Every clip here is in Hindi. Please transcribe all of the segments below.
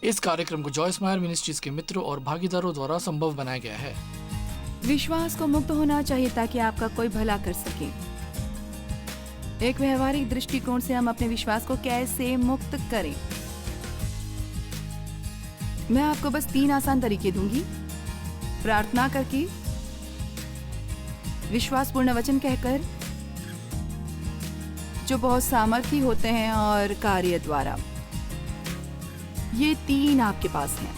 इस कार्यक्रम को जॉयस मायर मिनिस्ट्रीज के मित्रों और भागीदारों द्वारा संभव बनाया गया है। विश्वास को मुक्त होना चाहिए ताकि आपका कोई भला कर सके। एक व्यवहारिक दृष्टिकोण से हम अपने विश्वास को कैसे मुक्त करें। मैं आपको बस 3 आसान तरीके दूंगी। प्रार्थना करके, विश्वासपूर्ण वचन कहकर, जो बहुत सामर्थी होते हैं, और कार्य द्वारा। ये 3 आपके पास हैं।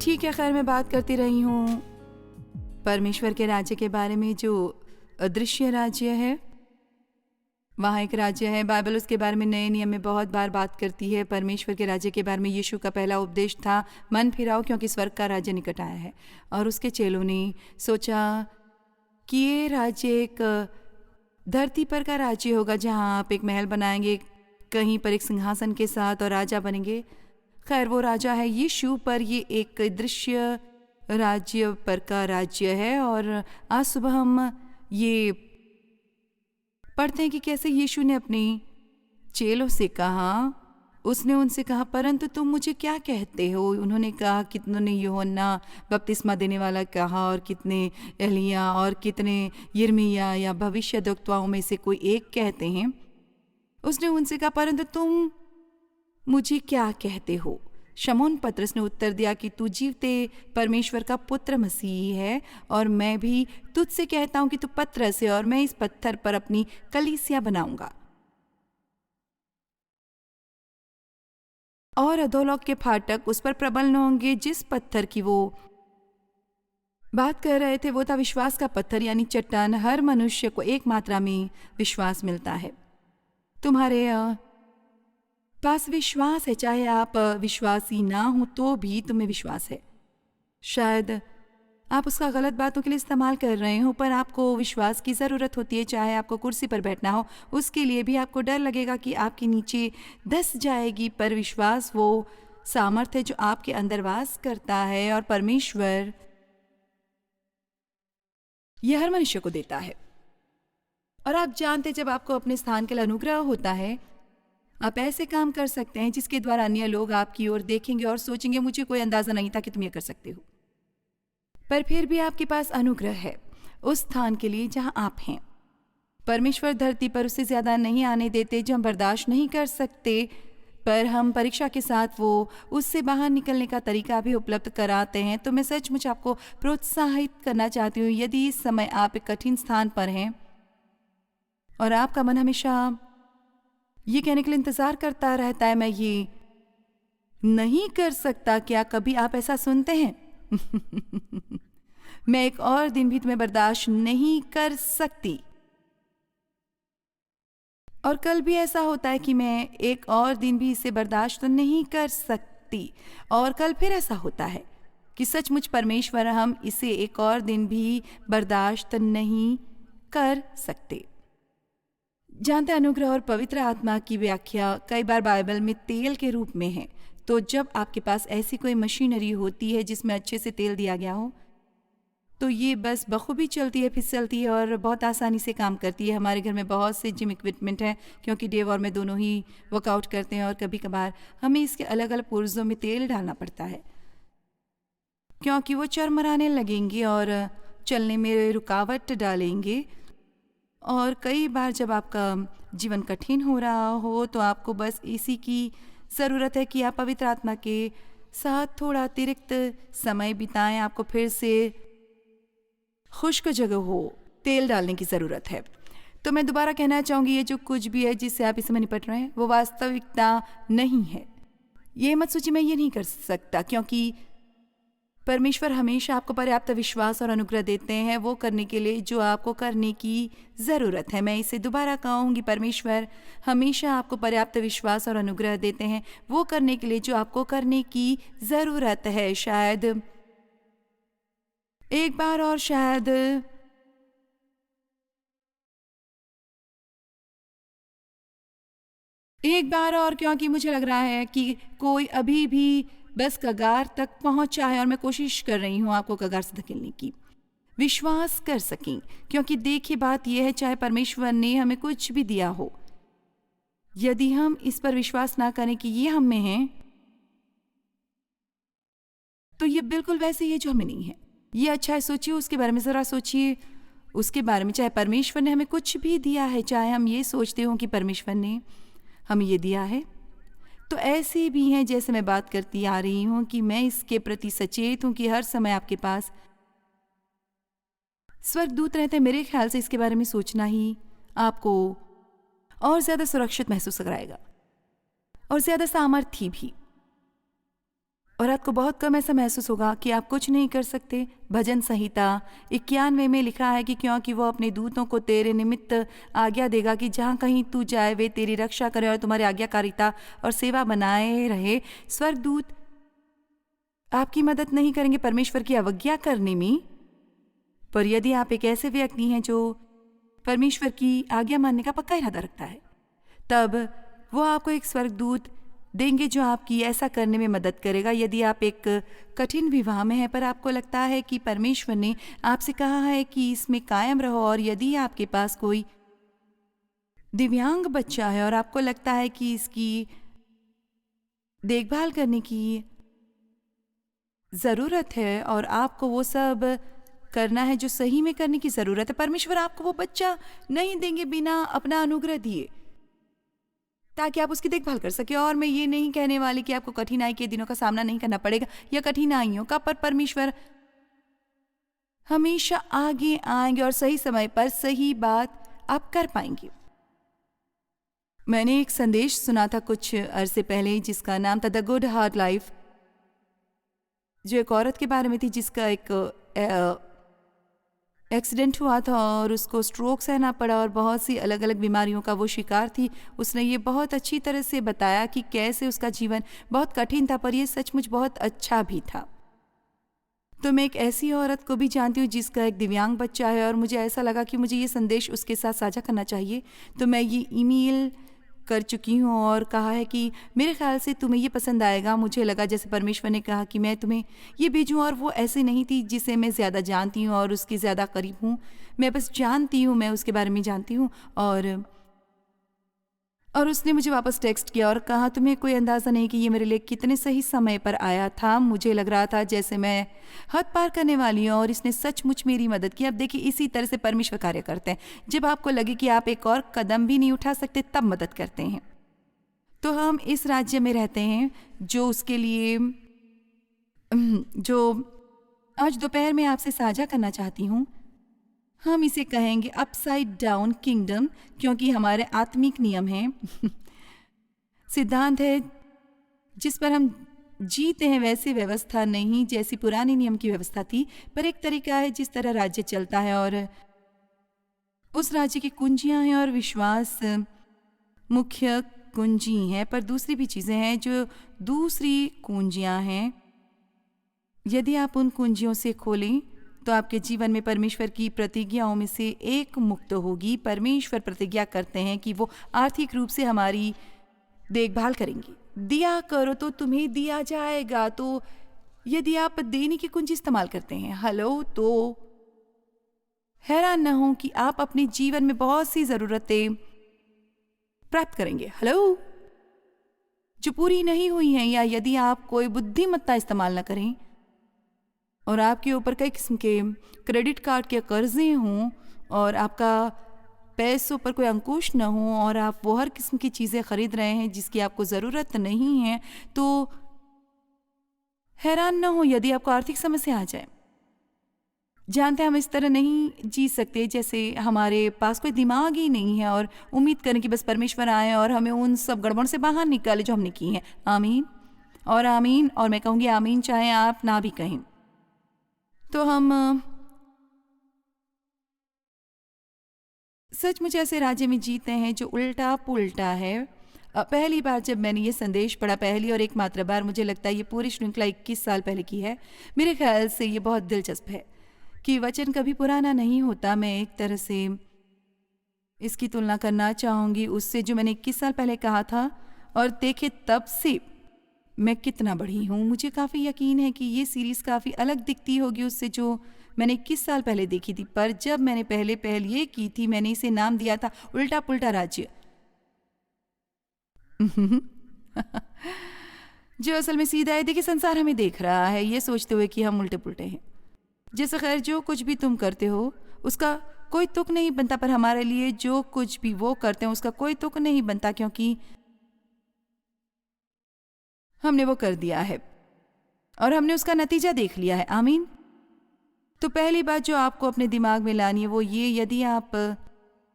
ठीक है, खैर मैं बात करती रही हूँ परमेश्वर के राज्य के बारे में, जो अदृश्य राज्य है। वहाँ एक राज्य है, बाइबल उसके बारे में नए नियम में बहुत बार बात करती है। परमेश्वर के राज्य के बारे में यीशु का पहला उपदेश था, मन फिराओ क्योंकि स्वर्ग का राज्य निकट आया है। और उसके चेलों ने सोचा कि ये राज्य एक धरती पर का राज्य होगा, जहाँ आप एक महल बनाएंगे कहीं पर एक सिंहासन के साथ और राजा बनेंगे। खैर वो राजा है यीशु, पर ये एक दृश्य राज्य पर का राज्य है। और आज सुबह हम ये पढ़ते हैं कि कैसे यीशु ने अपने चेलों से कहा, उसने उनसे कहा, परंतु तुम मुझे क्या कहते हो? उन्होंने कहा, कितनों ने यूहन्ना बपतिस्मा देने वाला कहा, और कितने एलिया, और कितने यिर्मयाह या भविष्यद्वक्ताओं में से कोई एक कहते हैं। उसने उनसे कहा, परंतु तुम मुझे क्या कहते हो? शमौन पतरस ने उत्तर दिया कि तू जीवते परमेश्वर का पुत्र मसीह है, और मैं भी तुझसे कहता हूं कि तू पतरस है, और मैं इस पत्थर पर अपनी कलीसिया बनाऊंगा, और अधोलोक के फाटक उस पर प्रबल न होंगे। जिस पत्थर की वो बात कर रहे थे वो था विश्वास का पत्थर, यानी चट्टान। हर मनुष्य को एक मात्रा में विश्वास मिलता है। तुम्हारे पास विश्वास है, चाहे आप विश्वासी ना हो तो भी तुम्हें विश्वास है। शायद आप उसका गलत बातों के लिए इस्तेमाल कर रहे हो, पर आपको विश्वास की ज़रूरत होती है। चाहे आपको कुर्सी पर बैठना हो, उसके लिए भी आपको डर लगेगा कि आपके नीचे धंस जाएगी, पर विश्वास वो सामर्थ्य है जो आपके अंदर वास करता है, और परमेश्वर यह हर मनुष्य को देता है। और आप जानते, जब आपको अपने स्थान के लिए अनुग्रह होता है, आप ऐसे काम कर सकते हैं जिसके द्वारा अन्य लोग आपकी ओर देखेंगे और सोचेंगे, मुझे कोई अंदाजा नहीं था कि तुम ये कर सकते हो। पर फिर भी आपके पास अनुग्रह है उस स्थान के लिए जहां आप हैं। परमेश्वर धरती पर उससे ज्यादा नहीं आने देते जो हम बर्दाश्त नहीं कर सकते, पर हम परीक्षा के साथ वो उससे बाहर निकलने का तरीका भी उपलब्ध कराते हैं। तो मैं सचमुच आपको प्रोत्साहित करना चाहती हूँ, यदि इस समय आप एक कठिन स्थान पर हैं और आपका मन हमेशा ये कहने के लिए इंतजार करता रहता है, मैं ये नहीं कर सकता, क्या कभी आप ऐसा सुनते हैं? मैं एक और दिन भी तुम्हें बर्दाश्त नहीं कर सकती। और कल भी ऐसा होता है कि मैं एक और दिन भी इसे बर्दाश्त नहीं कर सकती। और कल फिर ऐसा होता है कि सचमुच परमेश्वर हम इसे एक और दिन भी बर्दाश्त नहीं कर सकते। जानते, अनुग्रह और पवित्र आत्मा की व्याख्या कई बार बाइबल में तेल के रूप में है। तो जब आपके पास ऐसी कोई मशीनरी होती है जिसमें अच्छे से तेल दिया गया हो, तो ये बस बखूबी चलती है, फिसलती है और बहुत आसानी से काम करती है। हमारे घर में बहुत से जिम इक्विपमेंट हैं, क्योंकि डेव और मैं दोनों ही वर्कआउट करते हैं, और कभी कभार हमें इसके अलग अलग पुर्जों में तेल डालना पड़ता है, क्योंकि वो चरमराने लगेंगे और चलने में रुकावट डालेंगे। और कई बार जब आपका जीवन कठिन हो रहा हो, तो आपको बस इसी की ज़रूरत है कि आप पवित्र आत्मा के साथ थोड़ा अतिरिक्त समय बिताएं। आपको फिर से खुश्क जगह हो, तेल डालने की ज़रूरत है। तो मैं दोबारा कहना चाहूँगी, ये जो कुछ भी है जिससे आप इस समय निपट रहे हैं, वो वास्तविकता नहीं है। ये मत सोचिए मैं ये नहीं कर सकता, क्योंकि परमेश्वर हमेशा आपको पर्याप्त विश्वास और अनुग्रह देते हैं वो करने के लिए जो आपको करने की ज़रूरत है। मैं इसे दोबारा कहूँगी, परमेश्वर हमेशा आपको पर्याप्त विश्वास और अनुग्रह देते हैं वो करने के लिए जो आपको करने की ज़रूरत है। शायद एक बार और शायद एक बार और, क्योंकि मुझे लग रहा है कि कोई अभी भी बस कगार तक पहुंचा है और मैं कोशिश कर रही हूं आपको कगार से धकेलने की। विश्वास कर सकें। क्योंकि देखिए, बात यह है, चाहे परमेश्वर ने हमें कुछ भी दिया हो, यदि हम इस पर विश्वास ना करें कि ये हम में है, तो ये बिल्कुल वैसे ही है जो हमें नहीं है। ये अच्छा है, सोचिए उसके बारे में, ज़रा सोचिए उसके बारे में। चाहे परमेश्वर ने हमें कुछ भी दिया है, चाहे हम ये सोचते हो कि परमेश्वर ने हमें ये दिया है, तो ऐसे भी हैं जैसे मैं बात करती आ रही हूँ कि मैं इसके प्रति सचेत हूँ कि हर समय आपके पास स्वर्गदूत रहते हैं। मेरे ख्याल से इसके बारे में सोचना ही आपको और ज़्यादा सुरक्षित महसूस कराएगा और ज़्यादा सामर्थ्य भी। और आपको बहुत कम ऐसा महसूस होगा कि आप कुछ नहीं कर सकते। भजन संहिता 91 में लिखा है कि क्योंकि वो अपने दूतों को तेरे निमित्त आज्ञा देगा कि जहाँ कहीं तू जाए वे तेरी रक्षा करे और तुम्हारी आज्ञाकारिता और सेवा बनाए रहे। स्वर्गदूत आपकी मदद नहीं करेंगे परमेश्वर की अवज्ञा करने में, पर यदि आप एक ऐसे व्यक्ति हैं जो परमेश्वर की आज्ञा मानने का पक्का इरादा रखता है, तब वो आपको एक स्वर्गदूत देंगे जो आपकी ऐसा करने में मदद करेगा। यदि आप एक कठिन विवाह में हैं पर आपको लगता है कि परमेश्वर ने आपसे कहा है कि इसमें कायम रहो, और यदि आपके पास कोई दिव्यांग बच्चा है और आपको लगता है कि इसकी देखभाल करने की ज़रूरत है और आपको वो सब करना है जो सही में करने की ज़रूरत है, परमेश्वर आपको वो बच्चा नहीं देंगे बिना अपना अनुग्रह दिए, ताकि आप उसकी देखभाल कर सके। और मैं ये नहीं कहने वाली कि आपको कठिनाई के दिनों का सामना नहीं करना पड़ेगा या कठिनाइयों का, पर परमेश्वर हमेशा आगे आएंगे और सही समय पर सही बात आप कर पाएंगे। मैंने एक संदेश सुना था कुछ अरसे पहले जिसका नाम था द गुड हार्ट लाइफ, जो एक औरत के बारे में थी जिसका एक एक्सीडेंट हुआ था और उसको स्ट्रोक सहना पड़ा और बहुत सी अलग अलग बीमारियों का वो शिकार थी। उसने ये बहुत अच्छी तरह से बताया कि कैसे उसका जीवन बहुत कठिन था, पर ये सचमुच बहुत अच्छा भी था। तो मैं एक ऐसी औरत को भी जानती हूँ जिसका एक दिव्यांग बच्चा है, और मुझे ऐसा लगा कि मुझे ये संदेश उसके साथ साझा करना चाहिए। तो मैं ये ईमेल कर चुकी हूँ और कहा है कि मेरे ख्याल से तुम्हें ये पसंद आएगा। मुझे लगा जैसे परमेश्वर ने कहा कि मैं तुम्हें ये भेजूँ, और वो ऐसे नहीं थी जिसे मैं ज़्यादा जानती हूँ और उसके ज़्यादा करीब हूँ। मैं बस जानती हूँ, मैं उसके बारे में जानती हूँ। और उसने मुझे वापस टेक्स्ट किया और कहा तुम्हें कोई अंदाज़ा नहीं कि ये मेरे लिए कितने सही समय पर आया था। मुझे लग रहा था जैसे मैं हद पार करने वाली हूँ और इसने सचमुच मेरी मदद की। अब देखिए, इसी तरह से परमेश्वर कार्य करते हैं। जब आपको लगे कि आप एक और कदम भी नहीं उठा सकते, तब मदद करते हैं। तो हम इस राज्य में रहते हैं जो उसके लिए जो आज दोपहर में आपसे साझा करना चाहती हूँ, हम इसे कहेंगे अपसाइड डाउन किंगडम, क्योंकि हमारे आत्मिक नियम हैं सिद्धांत है जिस पर हम जीते हैं। वैसे व्यवस्था नहीं जैसी पुराने नियम की व्यवस्था थी, पर एक तरीका है जिस तरह राज्य चलता है, और उस राज्य की कुंजियां हैं और विश्वास मुख्य कुंजी हैं, पर दूसरी भी चीज़ें हैं जो दूसरी कुंजियां हैं। यदि आप उन कुंजियों से खोलें तो आपके जीवन में परमेश्वर की प्रतिज्ञाओं में से एक मुक्त होगी। परमेश्वर प्रतिज्ञा करते हैं कि वो आर्थिक रूप से हमारी देखभाल करेंगी। दिया करो तो तुम्हें दिया जाएगा। तो यदि आप देने की कुंजी इस्तेमाल करते हैं, हेलो, तो हैरान न हो कि आप अपने जीवन में बहुत सी ज़रूरतें प्राप्त करेंगे, हेलो, जो पूरी नहीं हुई हैं। या यदि आप कोई बुद्धिमत्ता इस्तेमाल न करें और आपके ऊपर कई किस्म के क्रेडिट कार्ड के कर्जे हों और आपका पैसों पर कोई अंकुश न हो और आप वो हर किस्म की चीज़ें खरीद रहे हैं जिसकी आपको ज़रूरत नहीं है, तो हैरान न हो यदि आपको आर्थिक समस्या आ जाए। जानते हैं हम इस तरह नहीं जी सकते जैसे हमारे पास कोई दिमाग ही नहीं है और उम्मीद करें कि बस परमेश्वर आए और हमें उन सब गड़बड़ से बाहर निकाले जो हमने की हैं। आमीन और आमीन, और मैं कहूँगी आमीन चाहे आप ना भी कहें। तो हम सचमुच ऐसे राज्य में जीते हैं जो उल्टा पुल्टा है। पहली बार जब मैंने ये संदेश पढ़ा, पहली और एकमात्र बार, मुझे लगता है ये पूरी श्रृंखला 21 साल पहले की है। मेरे ख्याल से ये बहुत दिलचस्प है कि वचन कभी पुराना नहीं होता। मैं एक तरह से इसकी तुलना करना चाहूँगी उससे जो मैंने 21 साल पहले कहा था, और देखे तब से मैं कितना बढ़ी हूँ। मुझे काफ़ी यकीन है कि ये सीरीज़ काफ़ी अलग दिखती होगी उससे जो मैंने 21 साल पहले देखी थी, पर जब मैंने पहले पहल ये की थी, मैंने इसे नाम दिया था उल्टा पुल्टा राज्य। जो असल में सीधा है। देखिए, संसार हमें देख रहा है ये सोचते हुए कि हम उल्टे पुल्टे हैं। जैसे खैर जो कुछ भी तुम करते हो उसका कोई तुक नहीं बनता, पर हमारे लिए जो कुछ भी वो करते हैं उसका कोई तुक नहीं बनता, क्योंकि हमने वो कर दिया है और हमने उसका नतीजा देख लिया है। आमीन। तो पहली बात जो आपको अपने दिमाग में लानी है वो ये, यदि आप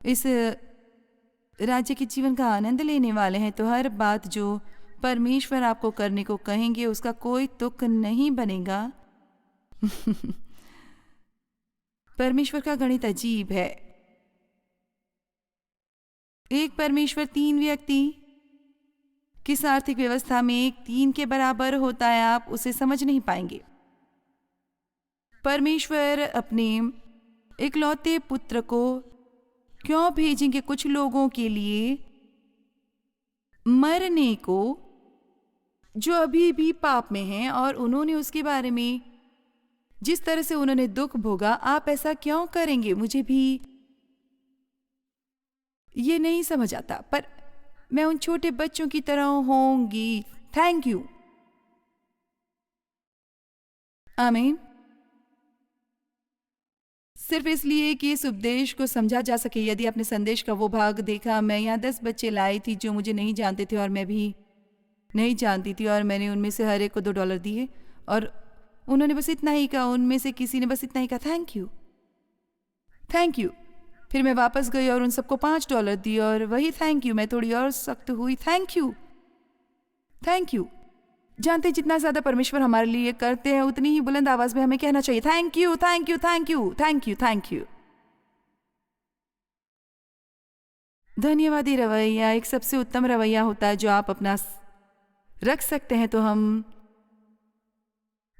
इस राज्य के जीवन का आनंद लेने वाले हैं तो हर बात जो परमेश्वर आपको करने को कहेंगे उसका कोई तुक नहीं बनेगा। परमेश्वर का गणित अजीब है। एक परमेश्वर 3 व्यक्ति किस आर्थिक व्यवस्था में एक 3 के बराबर होता है, आप उसे समझ नहीं पाएंगे। परमेश्वर अपने इकलौते पुत्र को क्यों भेजेंगे कुछ लोगों के लिए मरने को, जो अभी भी पाप में हैं, और उन्होंने उसके बारे में जिस तरह से उन्होंने दुख भोगा, आप ऐसा क्यों करेंगे? मुझे भी ये नहीं समझ आता, पर मैं उन छोटे बच्चों की तरह होंगी। Thank you. आमीन। सिर्फ इसलिए कि इस उपदेश को समझा जा सके। यदि आपने संदेश का वो भाग देखा, मैं यहाँ 10 बच्चे लाई थी जो मुझे नहीं जानते थे और मैं भी नहीं जानती थी, और मैंने उनमें से हर एक को $2 दिए और उन्होंने बस इतना ही कहा। उनमें से किसी ने बस इतना ही कहा, थैंक यू थैंक यू। फिर मैं वापस गई और उन सबको $5 दिए और वही थैंक यू। मैं थोड़ी और सख्त हुई, थैंक यू थैंक यू। जानते जितना ज्यादा परमेश्वर हमारे लिए करते हैं उतनी ही बुलंद आवाज में हमें कहना चाहिए, thank you thank you thank you thank you thank you. धन्यवादी रवैया एक सबसे उत्तम रवैया होता है जो आप अपना रख सकते हैं। तो हम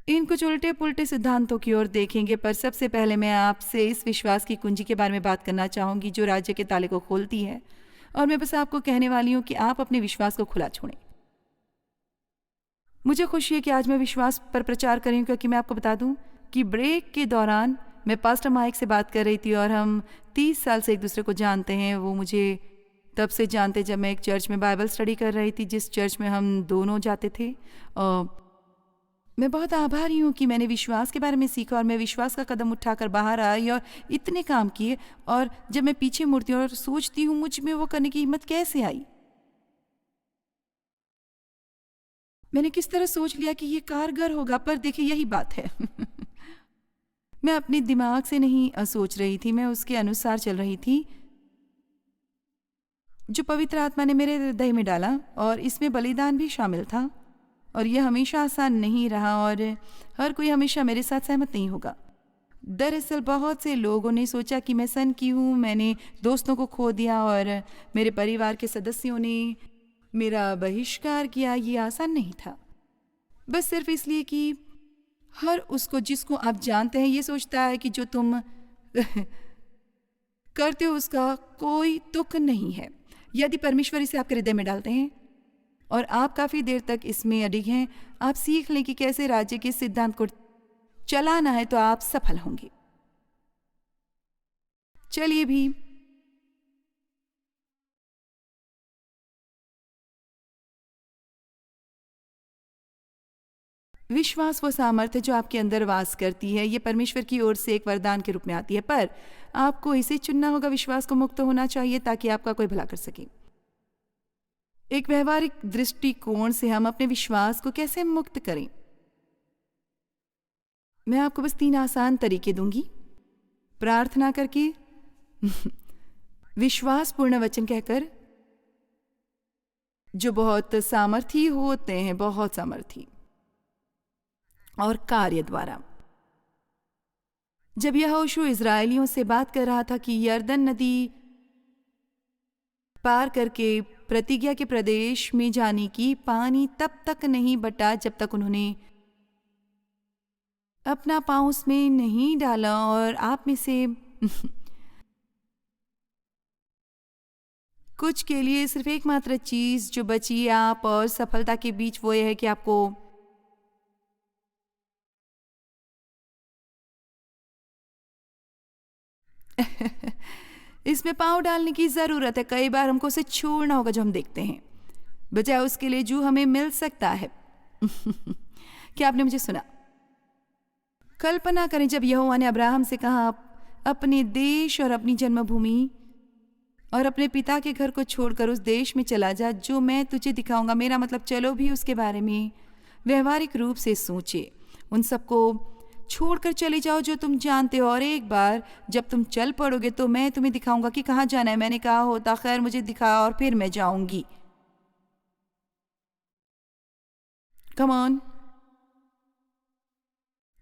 इन कुछ उल्टे पुल्टे सिद्धांतों की ओर देखेंगे, पर सबसे पहले मैं आपसे इस विश्वास की कुंजी के बारे में बात करना चाहूंगी जो राज्य के ताले को खोलती है। और मैं बस आपको कहने वाली हूं कि आप अपने विश्वास को खुला छोड़ें। मुझे खुशी है कि आज मैं विश्वास पर प्रचार कर रही हूं, क्योंकि मैं आपको बता दूं कि ब्रेक के दौरान मैं पास्टर माइक से बात कर रही थी और हम 30 साल से एक दूसरे को जानते हैं। वो मुझे तब से जानते जब मैं एक चर्च में बाइबल स्टडी कर रही थी, जिस चर्च में हम दोनों जाते थे। और मैं बहुत आभारी हूँ कि मैंने विश्वास के बारे में सीखा और मैं विश्वास का कदम उठाकर बाहर आई और इतने काम किए। और जब मैं पीछे मुड़ती हूँ और सोचती हूँ मुझ में वो करने की हिम्मत कैसे आई, मैंने किस तरह सोच लिया कि ये कारगर होगा। पर देखिए यही बात है। मैं अपने दिमाग से नहीं सोच रही थी, मैं उसके अनुसार चल रही थी जो पवित्र आत्मा ने मेरे हृदय में डाला, और इसमें बलिदान भी शामिल था। और यह हमेशा आसान नहीं रहा और हर कोई हमेशा मेरे साथ सहमत नहीं होगा। दरअसल बहुत से लोगों ने सोचा कि मैं सन की हूँ, मैंने दोस्तों को खो दिया और मेरे परिवार के सदस्यों ने मेरा बहिष्कार किया। ये आसान नहीं था, बस सिर्फ इसलिए कि हर उसको जिसको आप जानते हैं ये सोचता है कि जो तुम करते हो उसका कोई तुक नहीं है। यदि परमेश्वर इसे आपके हृदय में डालते हैं और आप काफ़ी देर तक इसमें अडिग हैं, आप सीख लें कि कैसे राज्य के सिद्धांत को चलाना है, तो आप सफल होंगे। चलिए भी विश्वास वो सामर्थ्य जो आपके अंदर वास करती है, ये परमेश्वर की ओर से एक वरदान के रूप में आती है, पर आपको इसे चुनना होगा। विश्वास को मुक्त होना चाहिए ताकि आपका कोई भला कर सके। एक व्यवहारिक दृष्टिकोण से हम अपने विश्वास को कैसे मुक्त करें, मैं आपको बस 3 आसान तरीके दूंगी। प्रार्थना करके, विश्वास पूर्ण वचन कहकर, जो बहुत सामर्थी होते हैं, बहुत सामर्थी, और कार्य द्वारा। जब यहोशू इजरायलियों से बात कर रहा था कि यरदन नदी पार करके प्रतिज्ञा के प्रदेश में जाने की, पानी तब तक नहीं बटा जब तक उन्होंने अपना पांव उसमें नहीं डाला। और आप में से कुछ के लिए सिर्फ एकमात्र चीज जो बची आप और सफलता के बीच वो ये है कि आपको इसमें पाँव डालने की ज़रूरत है। कई बार हमको उसे छोड़ना होगा जो हम देखते हैं, बजाय उसके लिए जो हमें मिल सकता है। क्या आपने मुझे सुना? कल्पना करें जब यहोवा ने अब्राहम से कहा, अपने देश और अपनी जन्मभूमि और अपने पिता के घर को छोड़कर उस देश में चला जा जो मैं तुझे दिखाऊंगा। मेरा मतलब चलो भी उसके बारे में व्यवहारिक रूप से सोचे। उन सबको छोड़कर चले जाओ जो तुम जानते हो, और एक बार जब तुम चल पड़ोगे तो मैं तुम्हें दिखाऊंगा कि कहाँ जाना है। मैंने कहा होता खैर मुझे दिखा और फिर मैं जाऊंगी। Come on.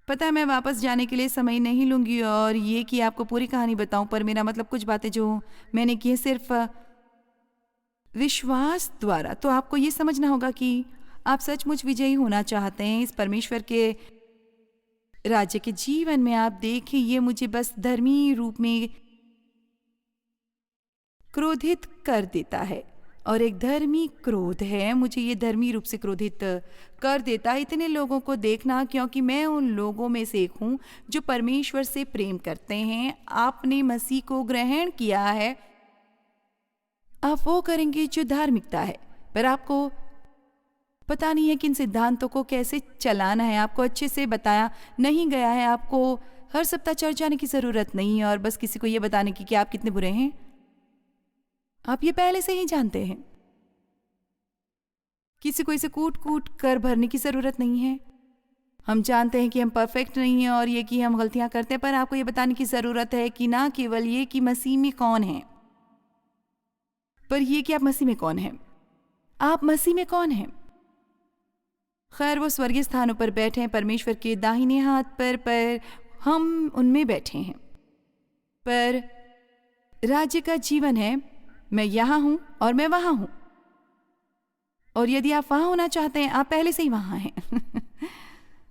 पता है मैं वापस जाने के लिए समय नहीं लूंगी और ये कि आपको पूरी कहानी बताऊं, पर मेरा मतलब कुछ बातें जो मैंने की है सिर्फ विश्वास द्वारा। तो आपको ये समझना होगा कि आप सचमुच विजयी होना चाहते हैं इस परमेश्वर के राज्य के जीवन में। आप देखें, ये मुझे बस धर्मी रूप में क्रोधित कर देता है, और एक धर्मी क्रोध है, मुझे ये धर्मी रूप से क्रोधित कर देता है इतने लोगों को देखना, क्योंकि मैं उन लोगों में से एक हूँ जो परमेश्वर से प्रेम करते हैं। आपने मसीह को ग्रहण किया है, आप वो करेंगे जो धार्मिकता है, पर आपको पता नहीं है कि इन सिद्धांतों को कैसे चलाना है। आपको अच्छे से बताया नहीं गया है। आपको हर सप्ताह चर्च जाने की ज़रूरत नहीं है और बस किसी को ये बताने की कि आप कितने बुरे हैं। आप ये पहले से ही जानते हैं। किसी को इसे कूट कूट कर भरने की ज़रूरत नहीं है। हम जानते हैं कि हम परफेक्ट नहीं हैं और ये कि हम गलतियां करते हैं, पर आपको ये बताने की ज़रूरत है कि ना केवल ये कि मसीह में कौन है, पर ये कि आप मसीह में कौन हैं। आप मसीह में कौन हैं? खैर वो स्वर्गीय स्थानों पर बैठे हैं, परमेश्वर के दाहिने हाथ पर हम उनमें बैठे हैं। पर राज्य का जीवन है, मैं यहाँ हूँ और मैं वहाँ हूँ, और यदि आप वहाँ होना चाहते हैं आप पहले से ही वहाँ हैं।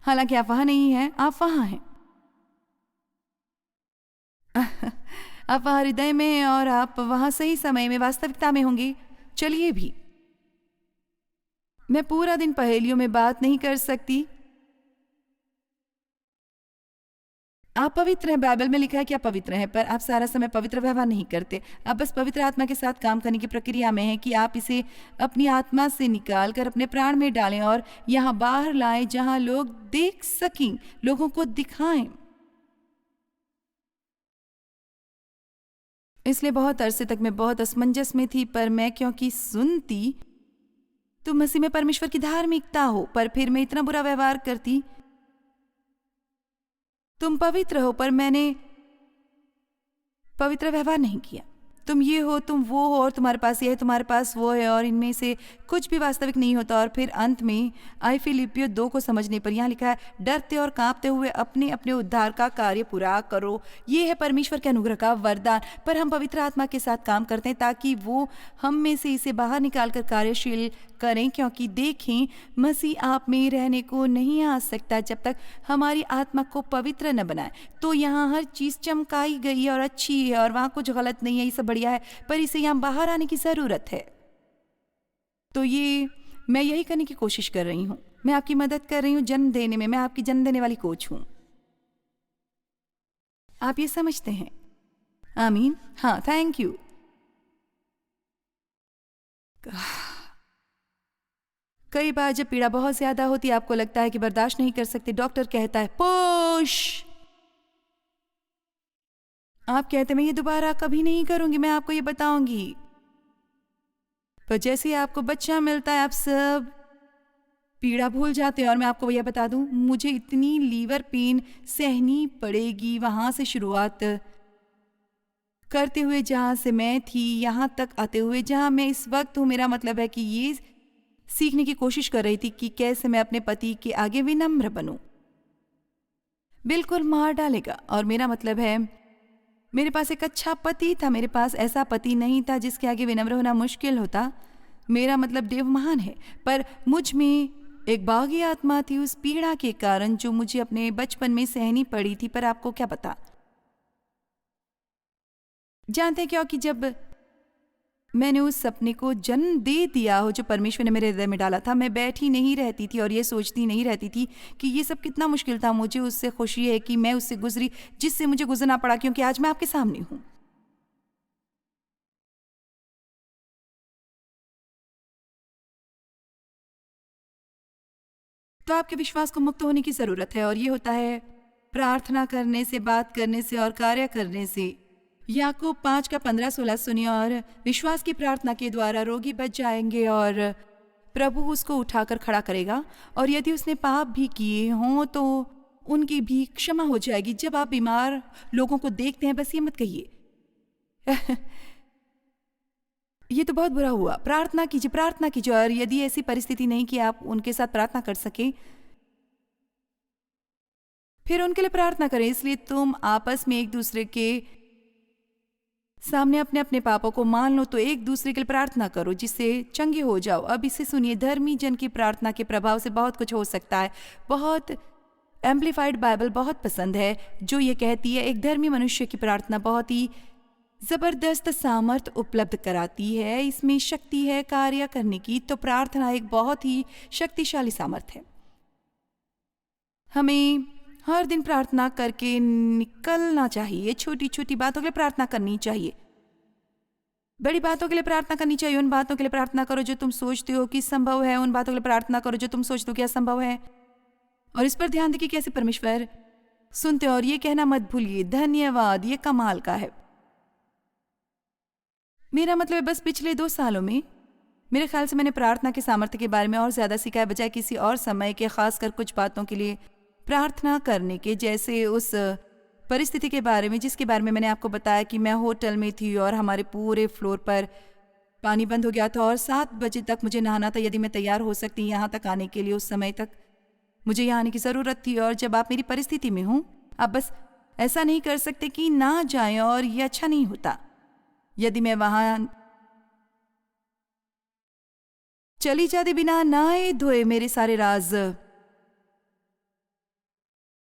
हालांकि आप वहाँ नहीं हैं, आप वहाँ हैं। आप वहाँ हृदय में हैं और आप वहाँ सही समय में वास्तविकता में होंगे। चलिए भी, मैं पूरा दिन पहेलियों में बात नहीं कर सकती। आप पवित्र हैं, बाइबल में लिखा है कि आप पवित्र हैं, पर आप सारा समय पवित्र व्यवहार नहीं करते। आप बस पवित्र आत्मा के साथ काम करने की प्रक्रिया में हैं कि आप इसे अपनी आत्मा से निकाल कर अपने प्राण में डालें और यहाँ बाहर लाएं जहाँ लोग देख सकें, लोगों को दिखाएं। इसलिए बहुत अरसे तक मैं बहुत असमंजस में थी, पर मैं क्योंकि सुनती तुम मसीह में परमेश्वर की धार्मिकता हो, पर फिर मैं इतना बुरा व्यवहार करती। तुम पवित्र हो, पर मैंने पवित्र व्यवहार नहीं किया। तुम ये हो, तुम वो हो, और तुम्हारे पास ये है, तुम्हारे पास वो है, और इनमें से कुछ भी वास्तविक नहीं होता। और फिर अंत में आई फिलिपियों 2 को समझने पर यहाँ लिखा है, डरते और कांपते हुए अपने अपने उद्धार का कार्य पूरा करो। ये है परमेश्वर के अनुग्रह का वरदान। पर हम पवित्र आत्मा के साथ काम करते हैं ताकि वो हम में से इसे बाहर निकाल कर कार्यशील करें, क्योंकि देखें मसीह आप में रहने को नहीं आ सकता जब तक हमारी आत्मा को पवित्र न बनाए। तो यहाँ हर चीज़ चमकाई गई है और अच्छी है और वहाँ कुछ गलत नहीं है, ये सब बढ़िया है, पर इसे यहाँ बाहर आने की ज़रूरत है। तो ये मैं यही करने की कोशिश कर रही हूँ। मैं आपकी मदद कर रही हूँ जन्म देने में। मैं आपकी जन्म देने वाली कोच हूँ। आप ये समझते हैं? आमीन। हाँ, थैंक यू। कई बार जब पीड़ा बहुत ज्यादा होती है, आपको लगता है कि बर्दाश्त नहीं कर सकते, डॉक्टर कहता है पुश। आप कहते हैं मैं ये दोबारा कभी नहीं करूंगी, मैं आपको ये बताऊंगी। पर जैसे आपको बच्चा मिलता है आप सब पीड़ा भूल जाते हैं। और मैं आपको यह बता दूं, मुझे इतनी लीवर पेन सहनी पड़ेगी वहां से शुरुआत करते हुए जहां से मैं थी यहां तक आते हुए जहां मैं इस वक्त हूं। मेरा मतलब है कि ये सीखने की कोशिश कर रही थी कि कैसे मैं अपने पति के आगे विनम्र बनूं। बिल्कुल मार डालेगा। और मेरा मतलब है मेरे पास एक अच्छा पति था, मेरे पास ऐसा पति नहीं था जिसके आगे विनम्र होना मुश्किल होता। मेरा मतलब देव महान है, पर मुझ में एक बागी आत्मा थी उस पीड़ा के कारण जो मुझे अपने बचपन में सहनी पड़ी थी। पर आपको क्या पता, जानते हैं क्योंकि जब मैंने उस सपने को जन्म दे दिया हो जो परमेश्वर ने मेरे हृदय में डाला था, मैं बैठी नहीं रहती थी और ये सोचती नहीं रहती थी कि ये सब कितना मुश्किल था। मुझे उससे खुशी है कि मैं उससे गुजरी जिससे मुझे गुजरना पड़ा, क्योंकि आज मैं आपके सामने हूँ। तो आपके विश्वास को मुक्त होने की ज़रूरत है, और ये होता है प्रार्थना करने से, बात करने से और कार्य करने से। याकूब 5:15-16 सुनिए। और विश्वास की प्रार्थना के द्वारा रोगी बच जाएंगे और प्रभु उसको उठाकर खड़ा करेगा, और यदि उसने पाप भी किए हों तो उनकी भी क्षमा हो जाएगी। जब आप बीमार लोगों को देखते हैं, बस ये मत कहिए ये तो बहुत बुरा हुआ। प्रार्थना कीजिए, प्रार्थना कीजिए। और यदि ऐसी परिस्थिति नहीं कि आप उनके साथ प्रार्थना कर सके, फिर उनके लिए प्रार्थना करें। इसलिए तुम आपस में एक दूसरे के सामने अपने अपने पापों को मान लो, तो एक दूसरे के लिए प्रार्थना करो जिससे चंगे हो जाओ। अब इसे सुनिए, धर्मी जन की प्रार्थना के प्रभाव से बहुत कुछ हो सकता है। बहुत एम्प्लीफाइड बाइबल बहुत पसंद है, जो ये कहती है एक धर्मी मनुष्य की प्रार्थना बहुत ही जबरदस्त सामर्थ उपलब्ध कराती है। इसमें शक्ति है कार्य करने की। तो प्रार्थना एक बहुत ही शक्तिशाली सामर्थ है। हमें हर दिन प्रार्थना करके निकलना चाहिए। छोटी छोटी बातों के लिए प्रार्थना करनी चाहिए, बड़ी बातों के लिए प्रार्थना करनी चाहिए। उन बातों के लिए प्रार्थना करो जो तुम सोचते हो कि संभव है। उन बातों के लिए प्रार्थना करो जो तुम सोचते हो कि असंभव है। और इस पर ध्यान दें कि कैसे परमेश्वर सुनते हो। और ये कहना मत भूलिए, धन्यवाद। ये कमाल का है। मेरा मतलब है, बस पिछले 2 सालों में मेरे ख्याल से मैंने प्रार्थना के सामर्थ्य के बारे में और ज़्यादा सीखा है, बजाय किसी और समय के, खासकर कुछ बातों के लिए प्रार्थना करने के। जैसे उस परिस्थिति के बारे में जिसके बारे में मैंने आपको बताया कि मैं होटल में थी और हमारे पूरे फ्लोर पर पानी बंद हो गया था और 7 बजे तक मुझे नहाना था। यदि मैं तैयार हो सकती यहाँ तक आने के लिए, उस समय तक मुझे यहाँ आने की ज़रूरत थी। और जब आप मेरी परिस्थिति में हों, आप बस ऐसा नहीं कर सकते कि ना जाएं, और ये अच्छा नहीं होता। यदि मैं वहां चली जाती बिना नहाए धोए, मेरे सारे राज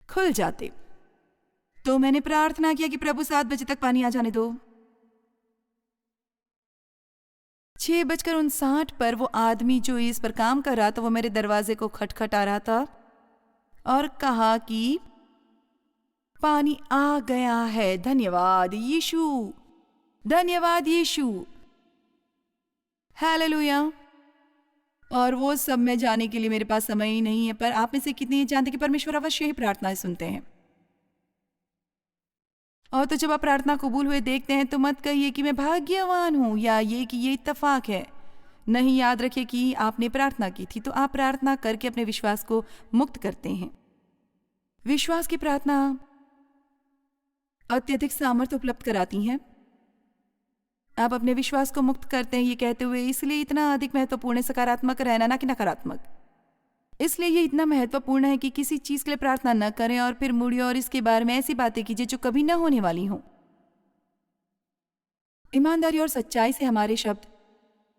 खुल जाते। तो मैंने प्रार्थना किया कि प्रभु 7 बजे तक पानी आ जाने दो। 6:59 पर वो आदमी जो इस पर काम कर रहा था, वो मेरे दरवाजे को खटखटा रहा था और कहा कि पानी आ गया है। धन्यवाद यीशु, धन्यवाद यीशु, हालेलुया। और वो सब में जाने के लिए मेरे पास समय ही नहीं है। पर आप में से कितने जानते कि परमेश्वर अवश्य ही प्रार्थनाएं सुनते हैं। और तो जब आप प्रार्थना कबूल हुए देखते हैं, तो मत कहिए कि मैं भाग्यवान हूं या ये कि ये इत्तेफाक है। नहीं, याद रखिए कि आपने प्रार्थना की थी, तो आप प्रार्थना करके अपने विश्वास को मुक्त करते हैं। विश्वास की प्रार्थना अत्यधिक सामर्थ्य उपलब्ध कराती हैं। आप अपने विश्वास को मुक्त करते हैं, ये कहते हुए इसलिए इतना अधिक महत्वपूर्ण है सकारात्मक रहना, ना कि नकारात्मक। इसलिए ये इतना महत्वपूर्ण है कि किसी चीज के लिए प्रार्थना न करें और फिर मुड़िए और इसके बारे में ऐसी बातें कीजिए जो कभी न होने वाली हों। ईमानदारी और सच्चाई से हमारे शब्द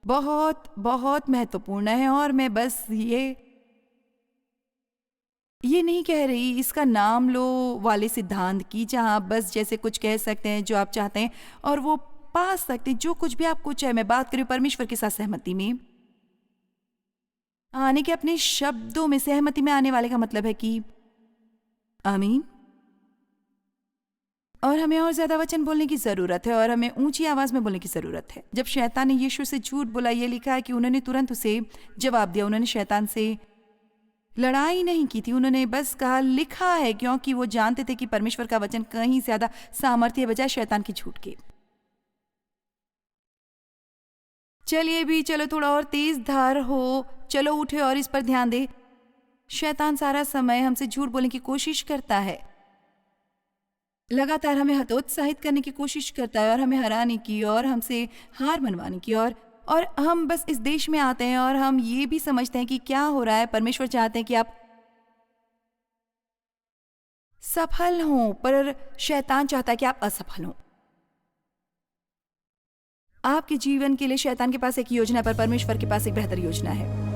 बहुत बहुत महत्वपूर्ण है। और मैं बस ये नहीं कह रही इसका नाम लो वाले सिद्धांत की, जहां आप बस जैसे कुछ कह सकते हैं जो आप चाहते हैं और वो पा सकते हैं जो कुछ भी आपको चाहे। मैं बात करूं परमेश्वर के साथ सहमति में आने के, अपने शब्दों में सहमति में आने वाले का मतलब है कि आमीन। और हमें और ज्यादा वचन बोलने की जरूरत है और हमें ऊंची आवाज में बोलने की जरूरत है। जब शैतान ने यीशु से झूठ बोला, ये लिखा है कि उन्होंने तुरंत उसे जवाब दिया। उन्होंने शैतान से लड़ाई नहीं की थी, उन्होंने बस कहा, लिखा है, क्योंकि वो जानते थे कि परमेश्वर का वचन कहीं ज्यादा सामर्थ्य है बजाय शैतान की झूठ के। चलिए भी, चलो थोड़ा और तेज धार हो, चलो उठे और इस पर ध्यान दे। शैतान सारा समय हमसे झूठ बोलने की कोशिश करता है, लगातार हमें हतोत्साहित करने की कोशिश करता है और हमें हराने की और हमसे हार मनवाने की। और हम बस इस देश में आते हैं और हम ये भी समझते हैं कि क्या हो रहा है। परमेश्वर चाहते हैं कि आप सफल हों, पर शैतान चाहता है कि आप असफल हों। आपके जीवन के लिए शैतान के पास एक योजना, पर परमेश्वर के पास एक बेहतर योजना है।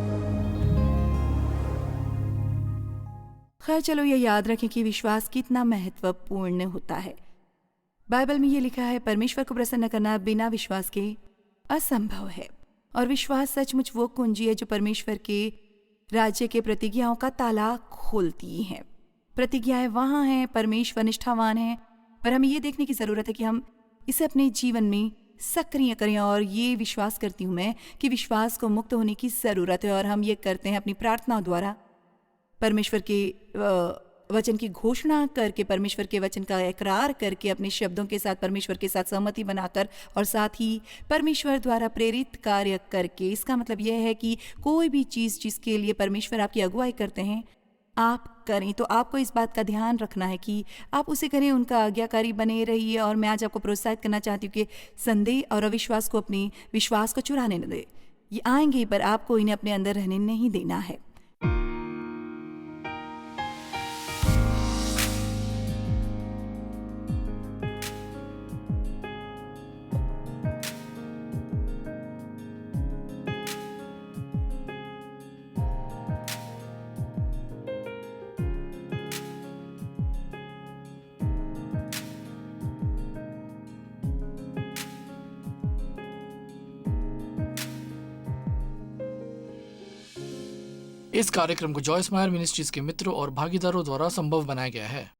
खैर, चलो ये याद रखें कि विश्वास कितना महत्वपूर्ण होता है। बाइबल में ये लिखा है, परमेश्वर को प्रसन्न करना बिना विश्वास के असंभव है। और विश्वास सचमुच वो कुंजी है जो परमेश्वर के राज्य के प्रतिज्ञाओं का ताला खोलती है। प्रतिज्ञाएं वहां हैं, परमेश्वर निष्ठावान है, पर हमें ये देखने की जरूरत है कि हम इसे अपने जीवन में सक्रिय करें। और ये विश्वास करती हूँ मैं कि विश्वास को मुक्त होने की जरूरत है और हम ये करते हैं अपनी प्रार्थनाओं द्वारा, परमेश्वर के वचन की घोषणा करके, परमेश्वर के वचन का इकरार करके, अपने शब्दों के साथ परमेश्वर के साथ सहमति बनाकर और साथ ही परमेश्वर द्वारा प्रेरित कार्य करके। इसका मतलब यह है कि कोई भी चीज़ जिसके लिए परमेश्वर आपकी अगुवाई करते हैं आप करें, तो आपको इस बात का ध्यान रखना है कि आप उसे करें, उनका आज्ञाकारी बने रहिए। और मैं आज आपको प्रोत्साहित करना चाहती हूँ कि संदेह और अविश्वास को अपने विश्वास को चुराने न दे। ये आएंगे पर आपको इन्हें अपने अंदर रहने नहीं देना है। इस कार्यक्रम को जॉयस मायर मिनिस्ट्रीज के मित्रों और भागीदारों द्वारा संभव बनाया गया है।